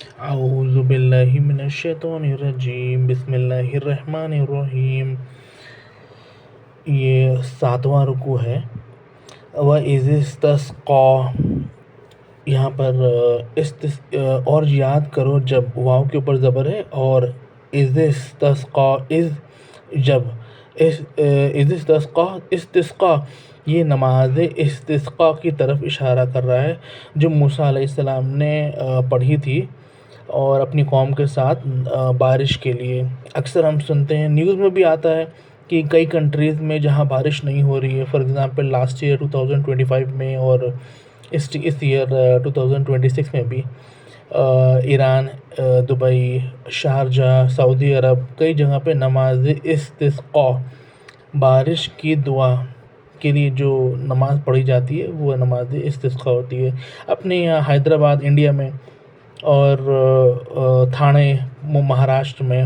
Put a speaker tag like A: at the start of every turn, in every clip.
A: اعوذ باللہ من الشیطان الرجیم، بسم اللہ الرحمن الرحیم۔ یہ 7واں رکوع ہے۔ وَإِذِ اسْتَسْقَىٰ، یہاں پر اور یاد کرو جب واو کے اوپر زبر ہے، اور اِذِ اسْتَسْقَىٰ جب اِذِ اسْتَسْقَىٰ استسقاء، یہ نماز استسقاء کی طرف اشارہ کر رہا ہے جو موسیٰ علیہ السلام نے پڑھی تھی اور اپنی قوم کے ساتھ بارش کے لیے۔ اکثر ہم سنتے ہیں، نیوز میں بھی آتا ہے کہ کئی کنٹریز میں جہاں بارش نہیں ہو رہی ہے، فار ایگزامپل لاسٹ ایئر 2025 میں، اور اس ایئر 2026 میں بھی ایران، دبئی، شارجہ، سعودی عرب، کئی جگہ پہ نماز استسقاء، بارش کی دعا کے لیے جو نماز پڑھی جاتی ہے وہ نماز استسقاء ہوتی ہے۔ اپنے یہاں حیدرآباد انڈیا میں، اور تھانے مہاراشٹر میں،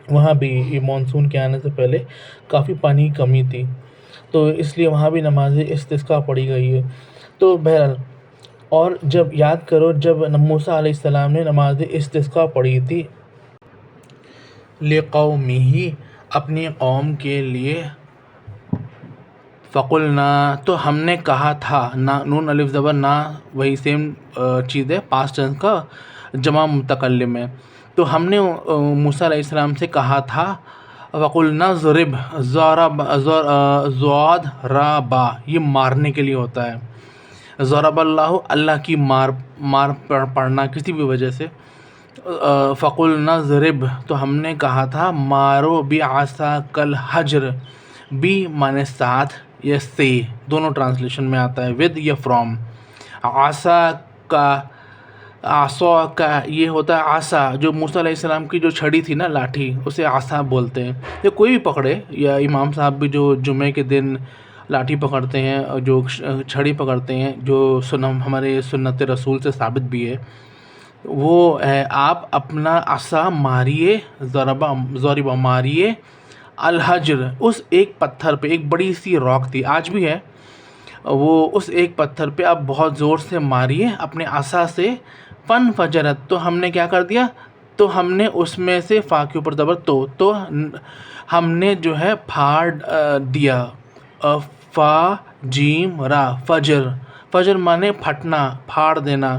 A: وہاں بھی یہ مانسون کے آنے سے پہلے کافی پانی کی کمی تھی، تو اس لیے وہاں بھی نماز استسقاء پڑھی گئی ہے۔ تو بہرحال، اور جب یاد کرو جب موسیٰ علیہ السلام نے نماز استسقاء پڑھی تھی لِقَوْمِهِ، اپنی قوم کے لیے، فَقُلْنَا، تو ہم نے کہا تھا، نون الف زبر نا، وہی سیم چیز ہے، پاسٹ ٹینس کا جمع متکلم ہے۔ تو ہم نے موسیٰ علیہ السلام سے کہا تھا، وَقُلْنَا ضرب، ضاد را با، یہ مارنے کے لیے ہوتا ہے۔ ضرب اللہ، اللہ کی مار پڑنا کسی بھی وجہ سے۔ فَقُلْنَا ضرب، تو ہم نے کہا تھا مارو بِعَصَاكَ الْحَجْرَ، بی مانے ساتھ یا سے، دونوں ٹرانسلیشن میں آتا ہے، ود یا فرام۔ عصا کا، عصا کا یہ ہوتا ہے عصا، جو موسیٰ علیہ السلام کی جو چھڑی تھی نا، لاٹھی، اسے عصا بولتے ہیں۔ یا کوئی بھی پکڑے، یا امام صاحب بھی جو جمعے کے دن لاٹھی پکڑتے ہیں، جو چھڑی پکڑتے ہیں، جو ہمارے سنت رسول سے ثابت بھی ہے، وہ ہے آپ اپنا عصا ماریے، ضربہ ماریے، الحجر، اس ایک پتھر پہ، ایک بڑی سی راک تھی، آج بھی ہے وہ، اس ایک پتھر پہ آپ بہت زور سے ماریے اپنے عصا سے، فن فجرت، تو ہم نے کیا کر دیا، تو ہم نے اس میں سے، فا کے اوپر زبر تو ہم نے جو ہے پھاڑ دیا، فا جیم را، فجر، فجر مانے پھٹنا، پھاڑ دینا۔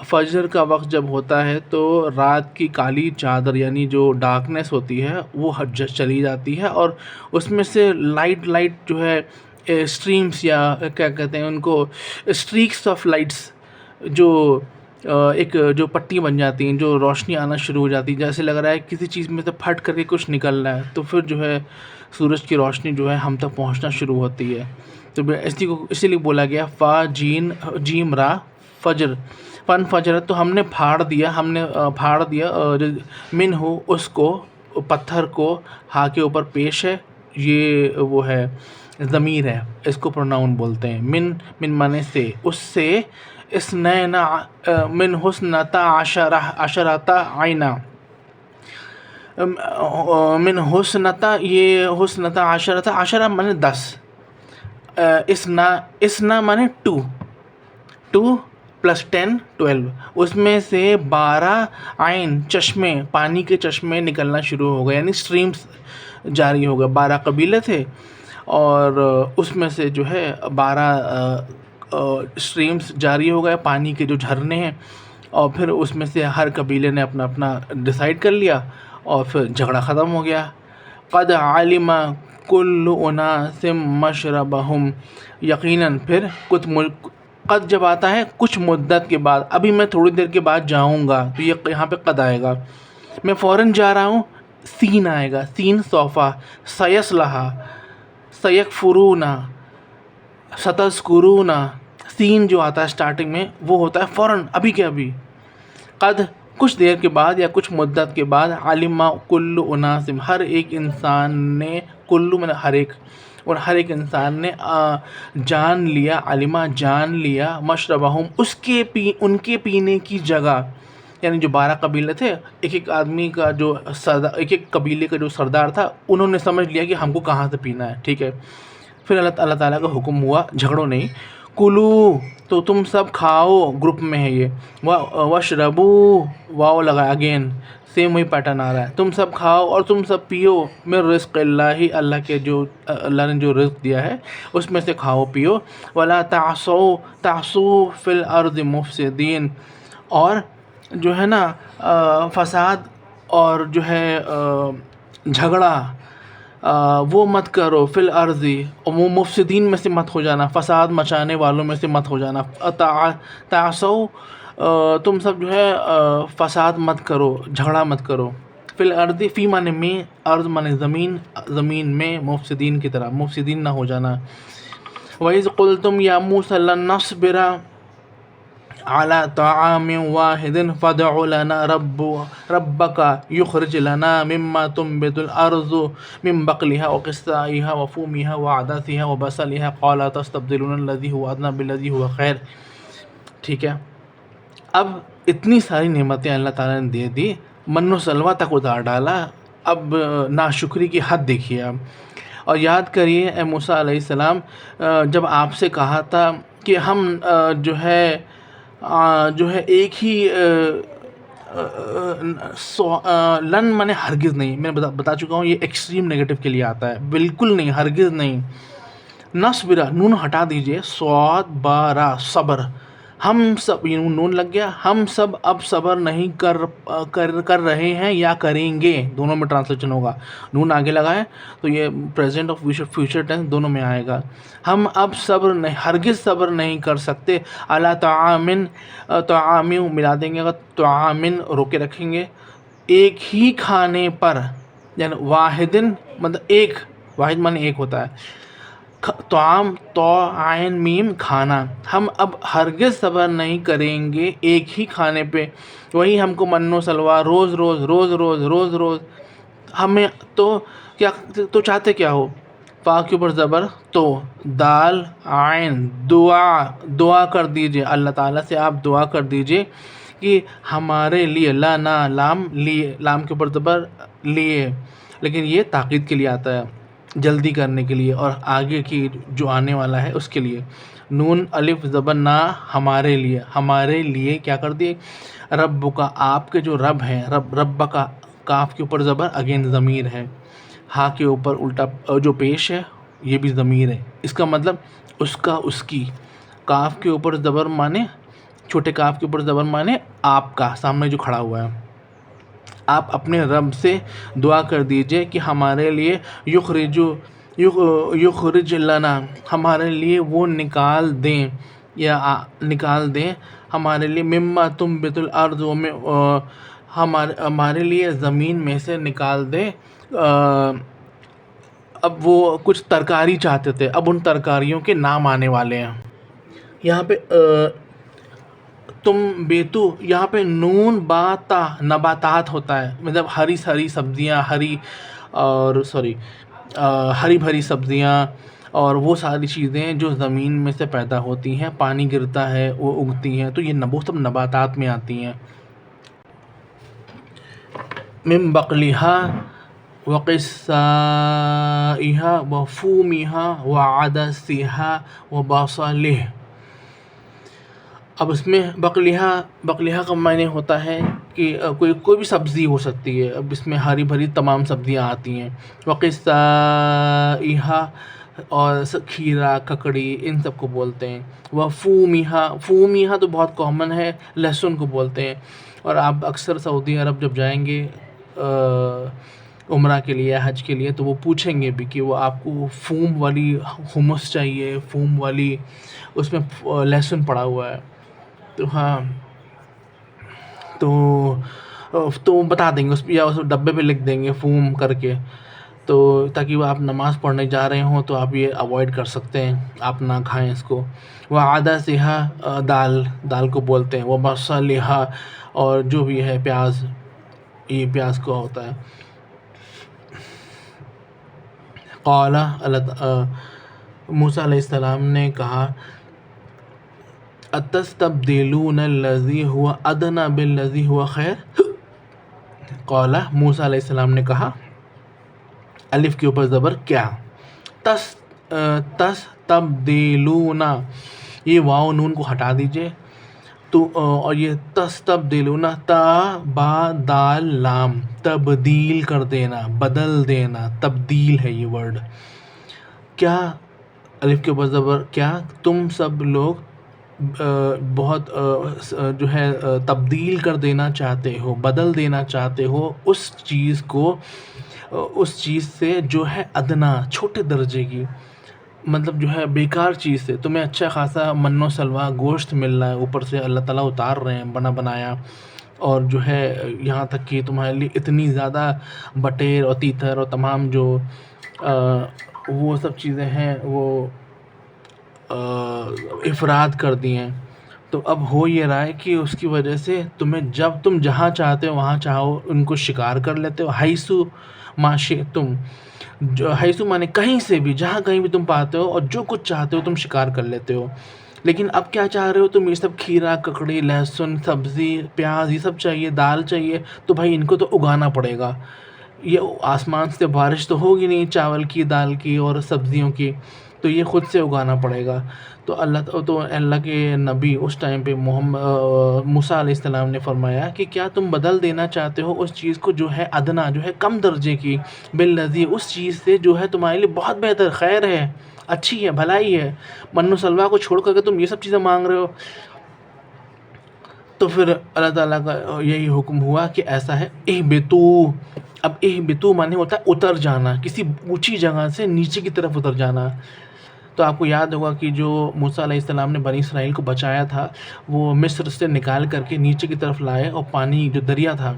A: فجر کا وقت جب ہوتا ہے تو رات کی کالی چادر، یعنی جو ڈارکنیس ہوتی ہے وہ چلی جاتی ہے، اور اس میں سے لائٹ جو ہے، اسٹریمز، یا کیا کہتے ہیں ان کو، اسٹریکس آف لائٹس، جو ایک جو پٹی بن جاتی ہیں، جو روشنی آنا شروع ہو جاتی ہے، جیسے لگ رہا ہے کسی چیز میں سے پھٹ کر کے کچھ نکل رہا ہے، تو پھر جو ہے سورج کی روشنی جو ہے ہم تک پہنچنا شروع ہوتی ہے۔ تو اسی لیے بولا گیا فا جیم را، فجر، فن فجر، تو ہم نے پھاڑ دیا من ہو، اس کو، پتھر کو، ہا کے اوپر پیش ہے، یہ وہ ہے ضمیر ہے، اس کو پروناؤن بولتے ہیں۔ من مانے سے، اس سے، اسنینا، من حسنتا عشرتا عینا، من حسنتا، یہ حسنتا عشرتا، عشرہ مانے 10، اسنا مانے 2 پلس 10 12، اس میں سے 12 عین، چشمے، پانی کے چشمے نکلنا شروع ہو گئے، یعنی اسٹریمز جاری ہو گئے۔ 12 قبیلے تھے، اور اس میں سے جو ہے 12 اسٹریمز جاری ہو گئے، پانی کے جو جھرنے ہیں، اور پھر اس میں سے ہر قبیلے نے اپنا اپنا ڈیسائیڈ کر لیا، اور پھر جھگڑا ختم ہو گیا۔ قد علم کل اناس مشربہم، یقیناً، پھر قد جب آتا ہے کچھ مدت کے بعد، ابھی میں تھوڑی دیر کے بعد جاؤں گا، تو یہ یہاں پہ قد آئے گا، میں فوراً جا رہا ہوں، سین آئے گا، سین صوفہ، سیصلہا، سیکفرون، ستذکرون، سین جو آتا ہے سٹارٹنگ میں وہ ہوتا ہے فوراً، ابھی کے ابھی۔ قد کچھ دیر کے بعد یا کچھ مدت کے بعد، علم کل اناس، ہر ایک انسان نے، کلو میں ہر ایک، اور ہر ایک انسان نے جان لیا، علمہ جان لیا، مشربہم، ان کے پینے کی جگہ، یعنی جو 12 قبیلے تھے، ایک ایک آدمی کا جو ایک ایک قبیلے کا جو سردار تھا، انہوں نے سمجھ لیا کہ ہم کو کہاں سے پینا ہے، ٹھیک ہے۔ پھر اللہ تعالیٰ کا حکم ہوا، جھگڑو نہیں، کلو تو تم سب کھاؤ، گروپ میں ہے یہ، وشربو واو لگا اگین، سیم وہی پیٹرن آ رہا ہے، تم سب کھاؤ اور تم سب پیو، من رزق اللہ، اللہ کے جو اللہ نے جو رزق دیا ہے اس میں سے کھاؤ پیو، ولا تعصوا فی الارض مفسدین، اور جو ہے نا فساد اور جو ہے جھگڑا وہ مت کرو، فی الارض، وہ مفسدین میں سے مت ہو جانا، فساد مچانے والوں میں سے مت ہو جانا، تعصوا تم سب جو ہے فساد مت کرو، جھگڑا مت کرو، فی الارض، فی معنی میں، ارض معنی زمین، زمین میں، مفسدین کی طرح مفسدین نہ ہو جانا۔ وَإِذْ قُلْتُمْ يَا مُوسَىٰ لَن نَّصْبِرَ عَلَىٰ طَعَامٍ وَاحِدٍ فَادْعُ لَنَا رَبَّكَ يُخْرِجْ لَنَا مِمَّا تُنبِتُ الْأَرْضُ مِن بَقْلِهَا وَقِثَّائِهَا وَفُومِهَا وَعَدَسِهَا وَبَصَلِهَا قَالَ تَسْتَبْدِلُونَ الَّذِي هُوَ أَدْنَىٰ بِالَّذِي هُوَ خَيْرٌ۔ ٹھیک ہے، اب اتنی ساری نعمتیں اللہ تعالیٰ نے دے دی، من و سلوہ تک اتار ڈالا، اب ناشکری کی حد دیکھیے اب۔ اور یاد کریے اے موسیٰ علیہ السلام، جب آپ سے کہا تھا کہ ہم جو ہے ایک ہی لن مانے ہرگز نہیں، میں بتا چکا ہوں یہ ایکسٹریم نیگیٹو کے لیے آتا ہے، بالکل نہیں، ہرگز نہیں، نصبرا نون ہٹا دیجئے، صاد بارا صبر، ہم سب، یہ نون لگ گیا، ہم سب اب صبر نہیں کر رہے ہیں یا کریں گے، دونوں میں ٹرانسلیشن ہوگا، نون آگے لگائیں تو یہ پریزنٹ اور فیوچر ٹینس دونوں میں آئے گا، ہم اب صبر نہیں، ہرگز صبر نہیں کر سکتے، علی طعامن، طعام ملا دیں گے، اگر طعامن روکے رکھیں گے، ایک ہی کھانے پر، یعنی واحدن مطلب ایک، واحد معنی ایک ہوتا ہے، طعام تو عین میم کھانا، ہم اب ہرگز صبر نہیں کریں گے ایک ہی کھانے پہ، وہی ہم کو من و سلوہ روز روز روز روز روز روز، ہمیں تو کیا، تو چاہتے کیا ہو، فا کے اوپر زبر، تو دال عین، دعا کر دیجئے اللہ تعالیٰ سے، آپ دعا کر دیجئے کہ ہمارے لیے، لا لام لیے، لام کے اوپر زبر لیے، لیکن یہ تاکید کے لیے آتا ہے، جلدی کرنے کے لیے، اور آگے کی جو آنے والا ہے اس کے لیے، نون الف زبر نا، ہمارے لیے کیا کر دیے، رب کا، آپ کے جو رب ہیں، رب کا، کاف کے اوپر زبر اگین ضمیر ہے، ہا کے اوپر الٹا جو پیش ہے یہ بھی ضمیر ہے، اس کا مطلب اس کا، اس کی، کاف کے اوپر زبر مانے، چھوٹے کاف کے اوپر زبر مانے آپ کا، سامنے جو کھڑا ہوا ہے، آپ اپنے رب سے دعا کر دیجئے کہ ہمارے لیے یخرج لنا، ہمارے لیے وہ نکال دیں، یا نکال دیں ہمارے لیے، مما تنبت الارض، ہمارے لیے زمین میں سے نکال دیں، اب وہ کچھ ترکاری چاہتے تھے، اب ان ترکاریوں کے نام آنے والے ہیں، یہاں پہ تم بیتو، یہاں پہ نون با تا نباتات ہوتا ہے، مطلب ہری سبزیاں، ہری بھری سبزیاں، اور وہ ساری چیزیں جو زمین میں سے پیدا ہوتی ہیں، پانی گرتا ہے وہ اگتی ہیں، تو یہ وہ سب نباتات میں آتی ہیں، من بقلہا وقثائہا وفومہا وعدسہا وبصلہ۔ اب اس میں بقلیہ کا معنی ہوتا ہے کہ کوئی بھی سبزی ہو سکتی ہے، اب اس میں ہری بھری تمام سبزیاں آتی ہیں، وقثائہا، اور کھیرا، ککڑی، ان سب کو بولتے ہیں، فومیہا تو بہت کامن ہے، لہسن کو بولتے ہیں، اور آپ اکثر سعودی عرب جب جائیں گے عمرہ کے لیے، حج کے لیے، تو وہ پوچھیں گے بھی کہ وہ آپ کو فوم والی حمص چاہیے، فوم والی، اس میں لہسن پڑا ہوا ہے، تو ہاں، تو بتا دیں گے اس پہ، یا اس ڈبے پہ لکھ دیں گے فوم کر کے، تو تاکہ وہ آپ نماز پڑھنے جا رہے ہوں تو آپ یہ اوائڈ کر سکتے ہیں، آپ نہ کھائیں اس کو، وعدسہا، دال کو بولتے ہیں، وبصلہ، اور جو بھی ہے پیاز، یہ پیاز کو ہوتا ہے، قال، موسیٰ علیہ السلام نے کہا، اتستبدلون الذی هو ادنی بالذی هو خیر، قال، موسیٰ علیہ السلام نے کہا، الف کے اوپر زبر کیا، تستبدلون، یہ واو نون کو ہٹا دیجئے تو اور یہ تستبدلون تا با دال لام تبدیل کر دینا، بدل دینا، تبدیل ہے یہ ورڈ. کیا الف کے اوپر زبر کیا تم سب لوگ بہت جو ہے تبدیل کر دینا چاہتے ہو، بدل دینا چاہتے ہو اس چیز کو، اس چیز سے جو ہے ادنا چھوٹے درجے کی، مطلب جو ہے بیکار چیز سے. تمہیں اچھا خاصا من و سلوا گوشت مل رہا ہے، اوپر سے اللہ تعالیٰ اتار رہے ہیں بنا بنایا، اور جو ہے یہاں تک کہ تمہارے لیے اتنی زیادہ بٹیر اور تیتر اور تمام جو وہ سب چیزیں ہیں وہ افراد کر دی ہیں. تو اب ہو یہ رہا ہے کہ اس کی وجہ سے تمہیں جب تم جہاں چاہتے ہو وہاں چاہو ان کو شکار کر لیتے ہو. حیثو ماشے تم، حیثو مانے کہیں سے بھی، جہاں کہیں بھی تم پاتے ہو اور جو کچھ چاہتے ہو تم شکار کر لیتے ہو. لیکن اب کیا چاہ رہے ہو تم؟ یہ سب کھیرا ککڑی لہسن سبزی پیاز یہ سب چاہیے، دال چاہیے، تو بھائی ان کو تو اگانا پڑے گا. یہ آسمان سے بارش تو ہوگی نہیں چاول کی، دال کی اور سبزیوں کی، تو یہ خود سے اگانا پڑے گا. تو اللہ کے نبی اس ٹائم پہ موسیٰ علیہ السلام نے فرمایا کہ کیا تم بدل دینا چاہتے ہو اس چیز کو جو ہے ادنا، جو ہے کم درجے کی، بالذی اس چیز سے جو ہے تمہارے لیے بہت بہتر، خیر ہے، اچھی ہے، بھلائی ہے. من و سلوا کو چھوڑ کر کے تم یہ سب چیزیں مانگ رہے ہو. تو پھر اللہ تعالیٰ کا یہی حکم ہوا کہ ایسا ہے. اہبطو، اب اہبطو مانے ہوتا ہے اتر جانا، کسی اونچی جگہ سے نیچے کی طرف اتر جانا. تو آپ کو یاد ہوگا کہ جو موسیٰ علیہ السلام نے بنی اسرائیل کو بچایا تھا، وہ مصر سے نکال کر کے نیچے کی طرف لائے، اور پانی جو دریا تھا،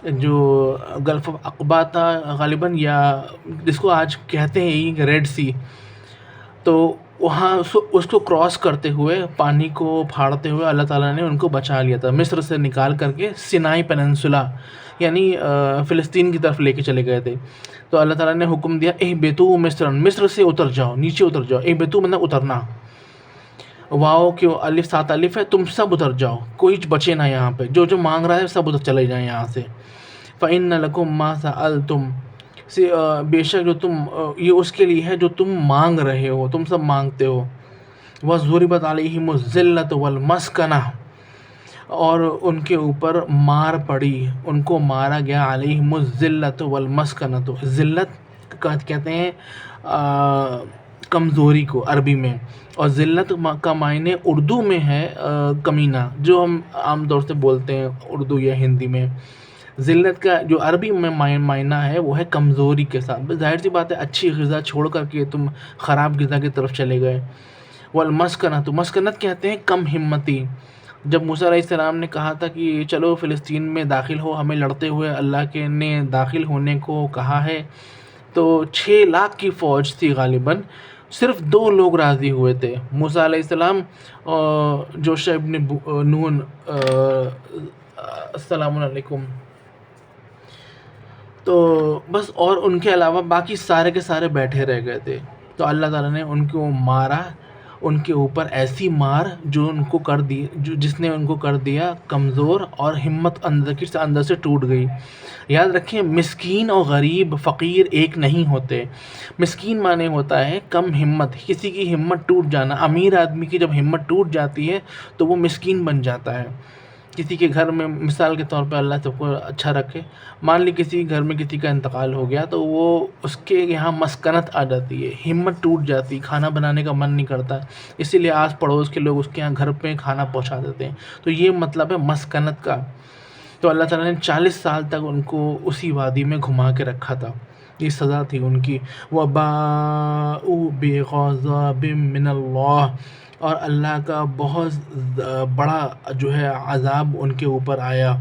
A: جو گلف آف عقبہ تھا غالباً، یا جس کو آج کہتے ہیں ریڈ سی، تو وہاں اس کو کراس کرتے ہوئے، پانی کو پھاڑتے ہوئے اللہ تعالیٰ نے ان کو بچا لیا تھا. مصر سے نکال کر کے سینائی پیننسولا یعنی فلسطین کی طرف لے کے چلے گئے تھے. تو اللہ تعالیٰ نے حکم دیا اہبطوا مصرا، مصر سے اتر جاؤ، نیچے اتر جاؤ. اہبطوا مطلب اترنا، واو کہ الف 7 الف ہے، تم سب اتر جاؤ، کوئی بچے نہ یہاں پہ، جو جو مانگ رہا ہے سب ادھر چلے جائیں یہاں سے. فَإِنَّ لَكُمْ مَا سَأَلْتُمْ، بے شک جو تم، یہ اس کے لیے ہے جو تم مانگ رہے ہو، تم سب مانگتے ہو. وَضُرِبَتْ عَلَيْهِمُ الذِّلَّةُ وَالْمَسْكَنَةُ، اور ان کے اوپر مار پڑی، ان کو مارا گیا. علیہم الذلۃ والمسکنۃ، ذلت کہتے ہیں کمزوری کو عربی میں، اور ذلت کا معنی اردو میں ہے کمینہ، جو ہم عام طور سے بولتے ہیں اردو یا ہندی میں. ذلت کا جو عربی میں معنی ہے وہ ہے کمزوری کے ساتھ. ظاہر سی بات ہے، اچھی غذا چھوڑ کر کے تم خراب غذا کی طرف چلے گئے. والمسکنۃ، مسکنت کہتے ہیں کم ہمتی. جب موسیٰ علیہ السلام نے کہا تھا کہ چلو فلسطین میں داخل ہو، ہمیں لڑتے ہوئے اللہ کے نے داخل ہونے کو کہا ہے، تو 6 لاکھ کی فوج تھی غالباً، صرف 2 لوگ راضی ہوئے تھے، موسیٰ علیہ السلام اور جوشع ابن نون السلام علیکم. تو بس، اور ان کے علاوہ باقی سارے کے سارے بیٹھے رہ گئے تھے. تو اللہ تعالیٰ نے ان کو مارا، ان کے اوپر ایسی مار جو ان کو کر دی، جس نے ان کو کر دیا کمزور، اور ہمت اندر سے ٹوٹ گئی. یاد رکھیں، مسکین اور غریب فقیر ایک نہیں ہوتے. مسکین معنی ہوتا ہے کم ہمت، کسی کی ہمت ٹوٹ جانا. امیر آدمی کی جب ہمت ٹوٹ جاتی ہے تو وہ مسکین بن جاتا ہے. کسی کے گھر میں، مثال کے طور پہ، اللہ سب کو اچھا رکھے، مان لی کسی گھر میں کسی کا انتقال ہو گیا، تو وہ اس کے یہاں مسکنت آ جاتی ہے، ہمت ٹوٹ جاتی، کھانا بنانے کا من نہیں کرتا، اسی لیے آس پڑوس کے لوگ اس کے یہاں گھر پہ کھانا پہنچا دیتے ہیں. تو یہ مطلب ہے مسکنت کا. تو اللہ تعالیٰ نے 40 سال تک ان کو اسی وادی میں گھما کے رکھا تھا، یہ سزا تھی ان کی. وَبَاءُوا بِغَضَبٍ مِّنَ اللَّهِ، اور اللہ کا بہت بڑا جو ہے عذاب ان کے اوپر آیا.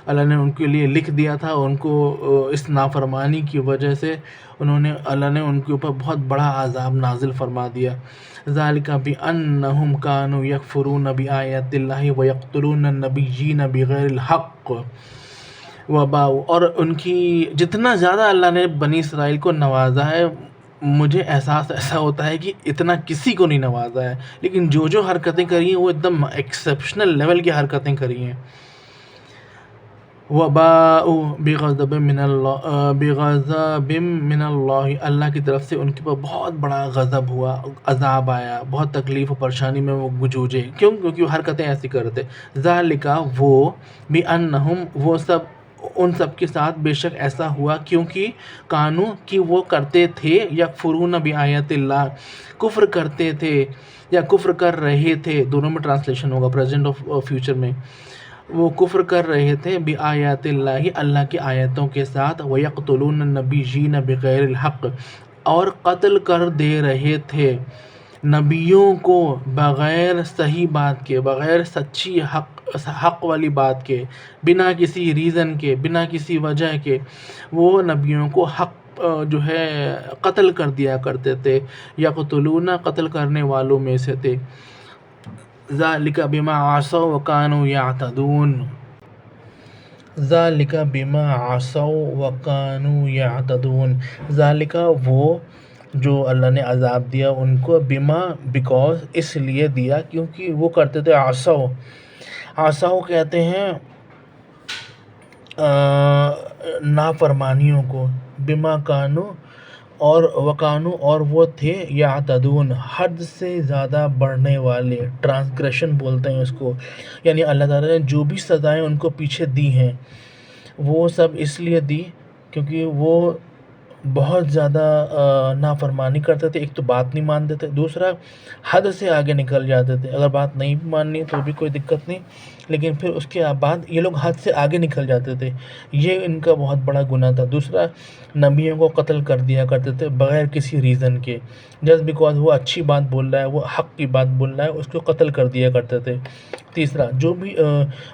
A: اللہ نے ان کے لیے لکھ دیا تھا، ان کو اس نافرمانی کی وجہ سے اللہ نے ان کے اوپر بہت بڑا عذاب نازل فرما دیا. ذَلِكَ بِأَنَّهُمْ كَانُوا يَكْفُرُونَ بِآيَاتِ اللَّهِ وَيَقْتُلُونَ النَّبِيِّينَ بِغَيْرِ الْحَقِّ. اور ان کی جتنا زیادہ اللہ نے بنی اسرائیل کو نوازا ہے، مجھے احساس ایسا ہوتا ہے کہ اتنا کسی کو نہیں نوازا ہے، لیکن جو جو حرکتیں کری ہیں وہ ایک دم ایکسیپشنل لیول کی حرکتیں کری ہیں. وباء بغضب من اللہ، اللہ کی طرف سے ان کے اوپر بہت بڑا غضب ہوا، عذاب آیا، بہت تکلیف و پریشانی میں وہ جوجے. کیوں؟ کیونکہ وہ حرکتیں ایسی کرتے. ذالک وہ، بانہم وہ سب، ان سب کے ساتھ بے شک ایسا ہوا کیونکہ کانو کہ وہ کرتے تھے، یکفرون بآیات اللہ، کفر کرتے تھے یا کفر کر رہے تھے، دونوں میں ٹرانسلیشن ہوگا پریزنٹ اور فیوچر میں. وہ کفر کر رہے تھے بآیات اللہ، اللہ کی آیتوں کے ساتھ، وَيَقْتُلُونَ النَّبِيِّينَ بِغَيْرِ الْحَقِّ، اور قتل کر دے رہے تھے نبیوں کو بغیر صحیح بات کے، بغیر سچی حق والی بات کے، بنا کسی ریزن کے، بنا کسی وجہ کے وہ نبیوں کو حق جو ہے قتل کر دیا کرتے تھے. یقتلون قتل کرنے والوں میں سے تھے. ذالک بما عصوا وکانوا یعتدون، ذالک بما عصوا وکانوا یعتدون، ذالک وہ جو اللہ نے عذاب دیا ان کو، بما بیکاز اس لیے دیا کیونکہ وہ کرتے تھے عصوا. عصوا کہتے ہیں نافرمانیوں کو، بما کانو اور وکانو اور وہ تھے، یعتدون حد سے زیادہ بڑھنے والے، ٹرانسگریشن بولتے ہیں اس کو. یعنی اللہ تعالیٰ نے جو بھی سزائیں ان کو پیچھے دی ہیں وہ سب اس لیے دی کیونکہ وہ بہت زیادہ نافرمانی کرتے تھے. ایک تو بات نہیں مانتے تھے، دوسرا حد سے آگے نکل جاتے تھے. اگر بات نہیں بھی ماننی تو بھی کوئی دقت نہیں، لیکن پھر اس کے بعد یہ لوگ حد سے آگے نکل جاتے تھے. یہ ان کا بہت بڑا گناہ تھا. دوسرا، نبیوں کو قتل کر دیا کرتے تھے بغیر کسی ریزن کے، جسٹ بیکاز وہ اچھی بات بول رہا ہے، وہ حق کی بات بول رہا ہے، اس کو قتل کر دیا کرتے تھے. تیسرا،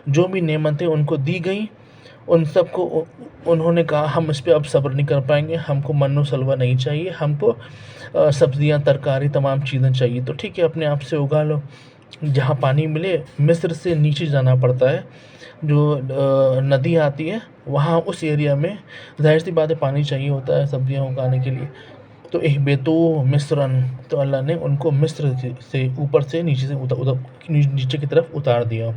A: جو بھی نعمتیں ان کو دی گئیں ان سب کو انہوں نے کہا ہم اس پہ اب صبر نہیں کر پائیں گے، ہم کو من و سلوہ نہیں چاہیے، ہم کو سبزیاں، ترکاری، تمام چیزیں چاہیے. تو ٹھیک ہے، اپنے آپ سے اگا لو. جہاں پانی ملے، مصر سے نیچے جانا پڑتا ہے، جو ندی آتی ہے وہاں اس ایریا میں ظاہر سی بات ہے پانی چاہیے ہوتا ہے سبزیاں اگانے کے لیے. تو اہبطوا مصراً، تو اللہ نے ان کو مصر سے اوپر سے نیچے کی طرف اتار دیا.